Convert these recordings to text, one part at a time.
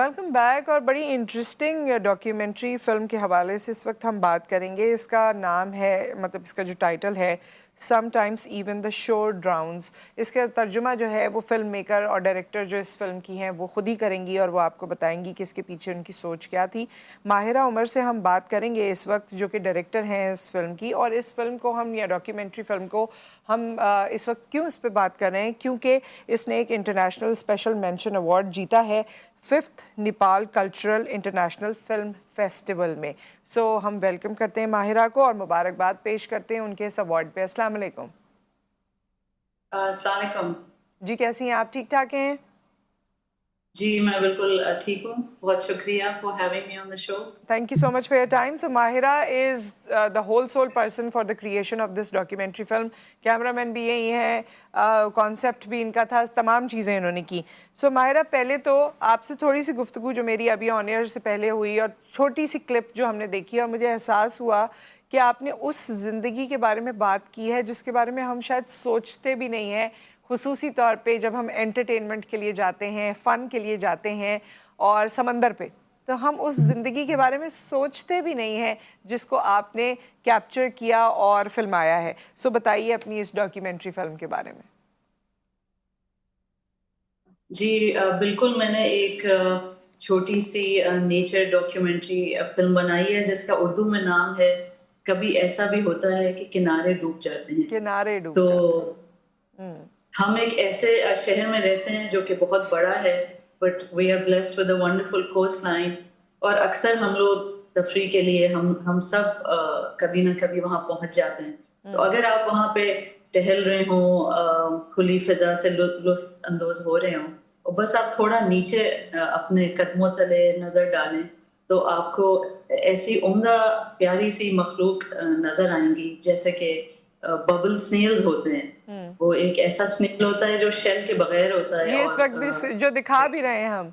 Welcome back. और बड़ी interesting documentary film के हवाले से इस वक्त हम बात करेंगे। इसका नाम है, मतलब इसका जो टाइटल है, समटाइम्स इवन द शोर ड्राउन्स। इसका तर्जुमा जो है वो फिल्म मेकर और डायरेक्टर जो इस फिल्म की हैं वो खुद ही करेंगी और वो आपको बताएंगी कि इसके पीछे उनकी सोच क्या थी। माहिरा उमर से हम बात करेंगे इस वक्त, जो कि डायरेक्टर हैं इस फिल्म की। और इस फिल्म को हम, या डॉक्यूमेंट्री फिल्म को हम इस वक्त क्यों इस पर बात कर रहे हैं, क्योंकि इसने एक इंटरनेशनल स्पेशल मेंशन अवार्ड जीता है 5th Nepal cultural international film festival में। सो हम वेलकम करते हैं माहिरा को और मुबारकबाद पेश करते हैं उनके इस अवार्ड पे। अस्सलाम वालेकुम। अस्सलाम वालेकुम। जी कैसी हैं आप? ठीक ठाक हैं? जी मैं बिल्कुल ठीक हूँ। बहुत शुक्रिया for having me on the show. Thank you so much for your time. So Mahira is the whole sole person for the creation of this documentary film. Cameraman भी यही है, कॉन्सेप्ट भी इनका था, तमाम चीज़ें इन्होंने की। सो माहिरा, पहले तो आपसे थोड़ी सी गुफ्तगू जो मेरी अभी ऑन एयर से पहले हुई और छोटी सी क्लिप जो हमने देखी, और मुझे एहसास हुआ कि आपने उस ज़िंदगी के बारे में बात की है जिसके बारे में हम शायद सोचते भी नहीं हैं, खुसूसी तौर पे जब हम एंटरटेनमेंट के लिए जाते हैं, फ़न के लिए जाते हैं और समंदर पे, तो हम उस ज़िंदगी के बारे में सोचते भी नहीं हैं जिसको आपने कैप्चर किया और फिल्माया है। सो बताइए अपनी इस डॉक्यूमेंट्री फिल्म के बारे में। जी बिल्कुल, मैंने एक छोटी सी नेचर डॉक्यूमेंट्री फिल्म बनाई है जिसका उर्दू में नाम है कभी ऐसा भी होता है कि किनारे डूब जाते हैं। किनारे डूब तो जाते हैं। हम एक ऐसे शहर में रहते हैं जो कि बहुत बड़ा है, but we are blessed with a wonderful coastline. और अक्सर हम लोग तफरी के लिए हम सब कभी ना कभी वहाँ पहुँच जाते हैं। तो अगर आप वहाँ पे टहल रहे हो, खुली फिजा से लुत्फ अंदोज हो रहे हो और बस आप थोड़ा नीचे अपने कदमों तले नजर डालें, तो आपको ऐसी उम्दा प्यारी सी मखलूक नजर आएंगी, जैसे कि बबल स्नेल्स होते हैं। वो एक ऐसा स्नेल होता है जो शेल के बगैर होता है। ये इस और वक्त जो दिखा भी रहे हैं हम,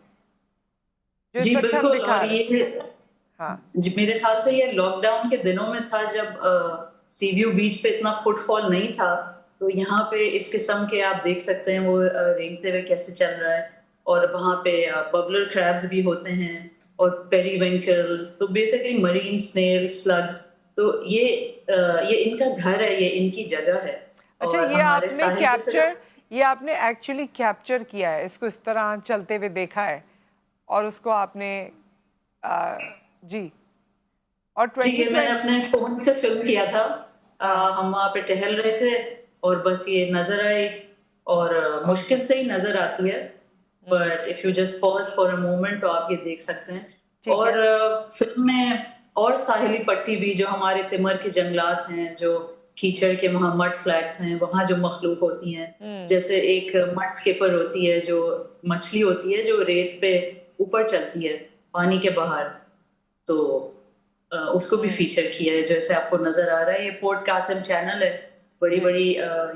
जो इस जी वक्त हम बिल्कुल। दिखा और रहे हैं। ये हाँ जी, मेरे ख्याल से ये लॉकडाउन के दिनों में था जब सीव्यू बीच पे इतना फुटफॉल नहीं था। तो यहाँ पे इस किस्म के आप देख सकते हैं वो रेंगते हुए कैसे चल रहा है। और वहाँ पे बबलर क्रैब्स भी होते हैं और पेरीविंकल्स, तो बेसिकली मरीन स्नेल्स, स्लग्स। तो ये इनका घर है, ये इनकी जगह है। अच्छा, और हमारे साहिल पे सिर्फ ये आपने एक्चुअली कैप्चर किया है, इसको इस तरह चलते हुए देखा है और उसको आपने जी। और जी, ये मैंने 2020। अपने फ़ोन से फ़िल्म किया था। हाँ हम वहाँ पे टहल रहे थे और बस ये नज़र आई। और ओके। मुश्किल से ही नज़र आती है, but if you just pause for a moment तो आप ये देख सकते हैं। ठीक है। और फ़िल्म में और साहिली पट्टी भी, जो हमारे तिमर के जंगलात हैं, जो कीचड़ के वहाँ मड फ्लैट्स हैं, वहाँ जो मखलूक होती हैं। जैसे एक मड स्किपर होती है, जो मछली होती है जो रेत पे ऊपर चलती है पानी के बाहर। तो उसको भी फीचर किया है, जैसे आपको नजर आ रहा है। ये पोर्ट कासिम चैनल है, बड़ी जी। बड़ी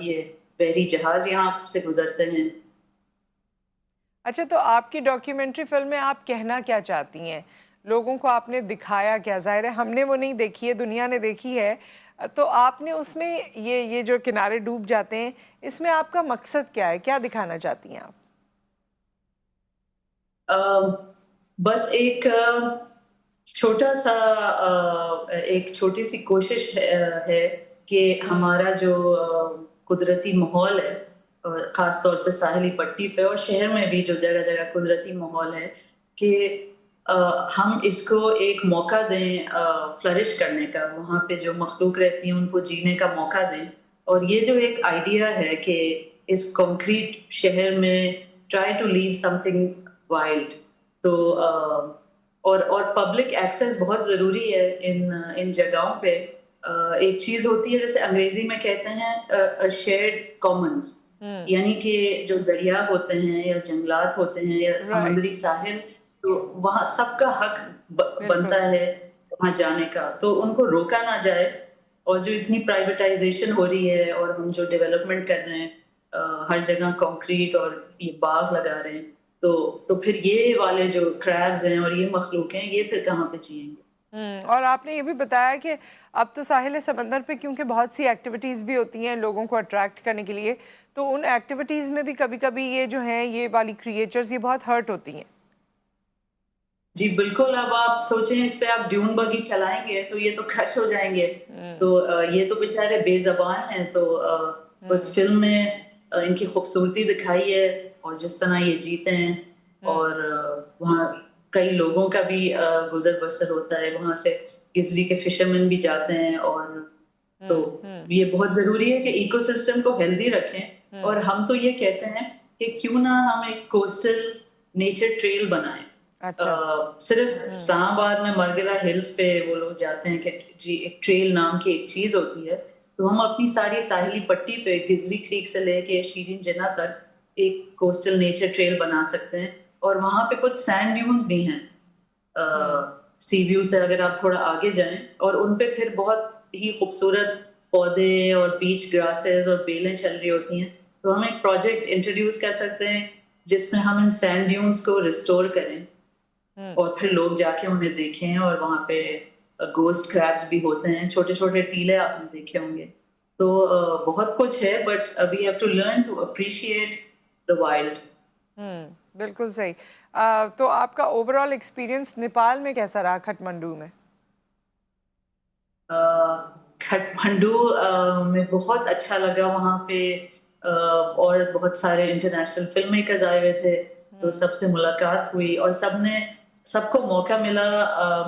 ये बहरी जहाज यहाँ से गुजरते हैं। अच्छा, तो आपकी डॉक्यूमेंट्री फिल्म में आप कहना क्या चाहती हैं? लोगों को आपने दिखाया क्या? ज़ाहिर है हमने वो नहीं देखी है, दुनिया ने देखी है। तो आपने उसमें ये जो किनारे डूब जाते हैं, इसमें आपका मकसद क्या है? क्या दिखाना चाहती हैं आप? अ, बस एक छोटा सा एक छोटी सी कोशिश है कि हमारा जो कुदरती माहौल है, खास तौर पे साहिली पट्टी पे और शहर में भी जो जगह जगह कुदरती माहौल है, कि हम इसको एक मौका दें फ्लरिश करने का। वहाँ पे जो मखलूक रहती हैं उनको जीने का मौका दें। और ये जो एक आइडिया है कि इस कंक्रीट शहर में try to leave something wild. तो और पब्लिक एक्सेस बहुत ज़रूरी है इन जगहों पे। एक चीज़ होती है, जैसे अंग्रेजी में कहते हैं शेयर्ड कॉमन्स, यानी कि जो दरिया होते हैं या जंगलात होते हैं या राइट। समुद्री साहिल, तो वहाँ सबका हक बिल्कुल। बनता है वहाँ जाने का, तो उनको रोका ना जाए। और जो इतनी प्राइवेटाइजेशन हो रही है और हम जो डेवलपमेंट कर रहे हैं, हर जगह कंक्रीट और ये बाग लगा रहे हैं, तो फिर ये वाले जो क्रैब्स हैं और ये मखलूक हैं, ये फिर कहाँ पे जिएंगे। और आपने ये भी बताया कि अब तो साहिल समंदर पे क्योंकि बहुत सी एक्टिविटीज़ भी होती हैं लोगों को अट्रैक्ट करने के लिए, तो उन एक्टिविटीज़ में भी कभी कभी ये जो हैं, ये वाली क्रिएचर्स, ये बहुत हर्ट होती हैं। जी बिल्कुल, अब आप सोचें इस पे आप ड्यून बगी चलाएँगे तो ये तो क्रश हो जाएँगे। तो ये तो बेचारे बेज़ुबान हैं तो उस हुँ, फ़िल्म में इनकी खूबसूरती दिखाई है और जिस तरह ये जीते हैं हुँ, और वहाँ कई लोगों का भी गुज़र-बसर होता है, वहाँ से गिज़ली के फ़िशरमैन भी जाते हैं और तो हुँ, हुँ, ये बहुत ज़रूरी है कि इकोसिस्टम को हेल्दी रखें और हुँ, हम तो ये कहते हैं कि क्यों ना हम एक कोस्टल नेचर ट्रेल बनाएँ। अच्छा, सिर्फ हुँ, इस्लामाबाद में मरगिरा हिल्स पे वो लोग जाते हैं कि जी एक ट्रेल नाम की एक चीज़ होती है, तो हम अपनी सारी साहिली पट्टी पे गिज़ली क्रीक से लेके शीरीन जिन्ना तक एक कोस्टल नेचर ट्रेल बना सकते हैं और वहाँ पे कुछ सैंड ड्यून्स भी हैं। हुँ, सी व्यू से अगर आप थोड़ा आगे जाएँ और उन पे फिर बहुत ही खूबसूरत पौधे और बीच ग्रासेस और बेलें चल रही होती हैं। तो हम एक प्रोजेक्ट इंट्रोड्यूस कर सकते हैं, जिसमें हम इन सैंड ड्यून्स को रिस्टोर करें हुँ। और फिर लोग जाके उन्हें देखें और वहाँ पे गोस्ट क्रैब्स भी होते हैं, छोटे-छोटे टीले आपने देखे होंगे। तो बहुत कुछ है but we have to learn to appreciate the wild. बिल्कुल सही। तो आपका ओवरऑल एक्सपीरियंस नेपाल में कैसा रहा काठमांडू में? अ, काठमांडू में बहुत अच्छा लगा वहाँ पे और बहुत सारे इंटरनेशनल फ़िल्म मेकर्स आए हुए थे, तो हुँ, सबसे मुलाकात हुई और सबको मौका मिला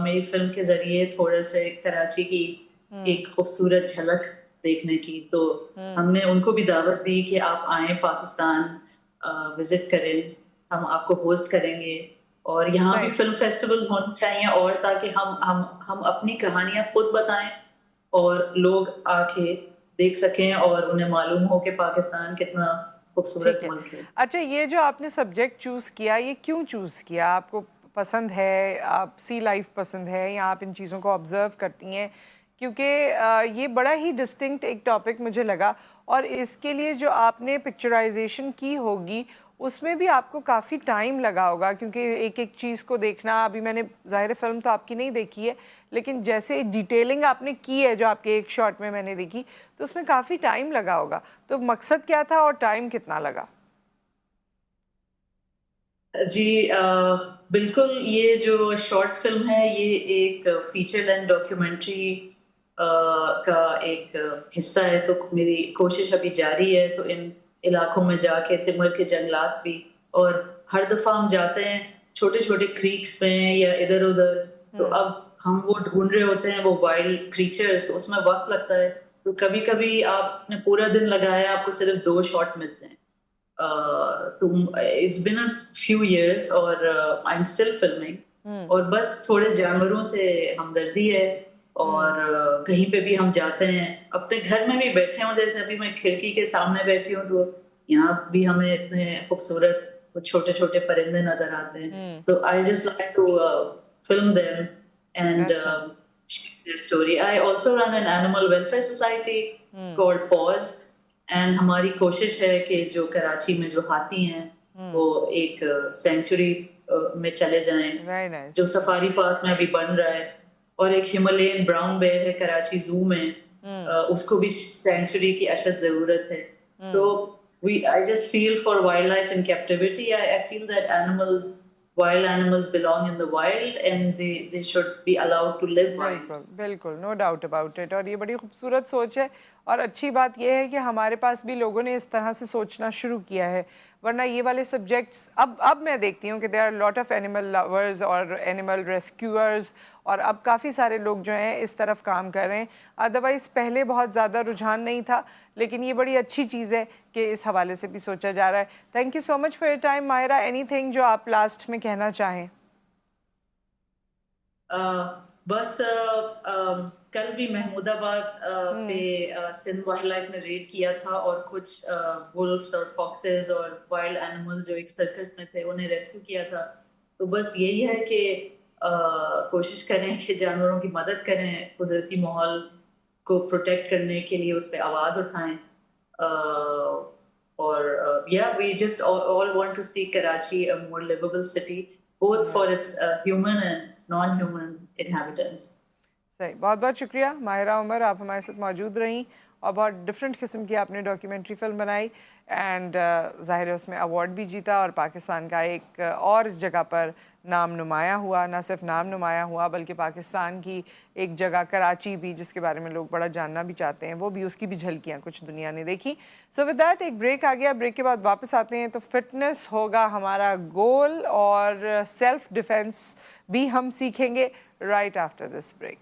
मेरी फ़िल्म के ज़रिए थोड़े-से कराची की हुँ, एक खूबसूरत झलक देखने की। तो हुँ, हमने उनको भी दावत दी कि आप आएँ पाकिस्तान विज़िट करें, हम आपको होस्ट करेंगे और यहाँ भी सही। फ़िल्म फेस्टिवल्स होने चाहिए और ताकि हम अपनी कहानियाँ खुद बताएँ और लोग आके देख सकें और उन्हें मालूम हो कि पाकिस्तान कितना खूबसूरत ठीक है। मुल्क है। अच्छा ये जो आपने सब्जेक्ट चूज़ किया, ये क्यों चूज़ किया? आपको पसंद है, आप सी लाइफ़ पसंद है या आप इन चीज़ों को ऑब्ज़र्व करती हैं? क्योंकि ये बड़ा ही डिस्टिंक्ट एक टॉपिक मुझे लगा और इसके लिए जो आपने पिक्चराइज़ेशन की होगी, उसमें भी आपको काफ़ी टाइम लगा होगा क्योंकि एक-एक चीज़ को देखना अभी मैंने ज़ाहिर है फ़िल्म तो आपकी नहीं देखी है, लेकिन जैसे डिटेलिंग आपने की है जो आपके एक शॉट में मैंने देखी, तो उसमें काफ़ी टाइम लगा होगा। तो मकसद क्या था और टाइम कितना लगा? जी बिल्कुल ये जो शॉर्ट फ़िल्म है ये एक फ़ीचर लेंथ डॉक्यूमेंट्री का एक हिस्सा है तो मेरी कोशिश अभी जारी है तो इन इलाकों में जाके तिमर के जंगलात भी और हर दफ़ा हम जाते हैं छोटे-छोटे क्रीक्स में या इधर-उधर तो हुँ, अब हम वो ढूँढ रहे होते हैं वो वाइल्ड क्रीचर्स तो उसमें वक़्त लगता है। तो कभी-कभी आपने पूरा दिन लगाया आपको सिर्फ़ 2 शॉट मिलते हैं। तो it's been a few years और I am still filming hmm, और बस थोड़े जानवरों से हमदर्दी है हुँ, और कहीं पे भी हम जाते हैं अपने घर में भी बैठे हों जैसे अभी मैं खिड़की के सामने बैठी हूँ तो यहाँ भी हमें इतने खूबसूरत वो छोटे-छोटे परिंदे नज़र आते हैं। हुँ, तो I just like to film them and अच्छा, share their story. I also run an animal welfare society hmm, called Paws and हमारी कोशिश है कि जो कराची में जो हाथी हैं हुँ, वो एक सेंचुरी में चले जाएं वेरी जो नाइस, सफारी पार्क में अभी बन रहा है और एक हिमालयन ब्राउन बेयर है कराची जू में हुँ, उसको भी सेंचुरी की अशद ज़रूरत है तो हुँ, we I just feel for wildlife in captivity I feel that wild animals belong in the wild and they should be allowed to live wild. बिल्कुल, बिल्कुल, नो डाउट अबाउट इट और ये बड़ी खूबसूरत सोच है और अच्छी बात ये है कि हमारे पास भी लोगों ने इस तरह से सोचना शुरू किया है, वरना ये वाले सब्जेक्ट्स अब मैं देखती हूँ कि there are lot of animal lovers और एनिमल रेस्क्यूअर्स और अब काफ़ी सारे लोग जो हैं इस तरफ काम कर रहे हैं। अदरवाइज़ पहले बहुत ज़्यादा रुझान नहीं था, लेकिन ये बड़ी अच्छी चीज़ है कि इस हवाले से भी सोचा जा रहा है। Thank you so much for your time Myra, anything जो आप लास्ट में कहना चाहें? अ, बस कल भी महमूदाबाद पे हुँ, सिंध वाइल्ड लाइफ ने रेड किया था और कुछ वुल्फ्स और फॉक्सेस और वाइल्ड एनिमल्स जो एक सर्कस में थे उन्हें रेस्क्यू किया था तो बस यही है कि कोशिश करें कि जानवरों की मदद करें कुदरती माहौल को प्रोटेक्ट करने के लिए उस पर आवाज़ उठाएं और yeah we just all want to see Karachi a more livable city both for right. its human and non-human inhabitants. सही, बहुत बहुत शुक्रिया माहिरा उमर, आप हमारे साथ मौजूद रहीं और बहुत डिफरेंट किस्म की आपने डॉक्यूमेंट्री फिल्म बनाई एंड ज़ाहिर है उसमें अवार्ड भी जीता और पाकिस्तान का एक और जगह पर नाम नुमाया हुआ, ना सिर्फ नाम नुमाया हुआ बल्कि पाकिस्तान की एक जगह कराची भी, जिसके बारे में लोग बड़ा जानना भी चाहते हैं, वो भी उसकी भी झलकियाँ कुछ दुनिया ने देखी। सो विद दैट एक ब्रेक आ गया, ब्रेक के बाद वापस आते हैं तो फिटनेस होगा हमारा गोल और सेल्फ डिफेंस भी हम सीखेंगे राइट आफ्टर दिस ब्रेक।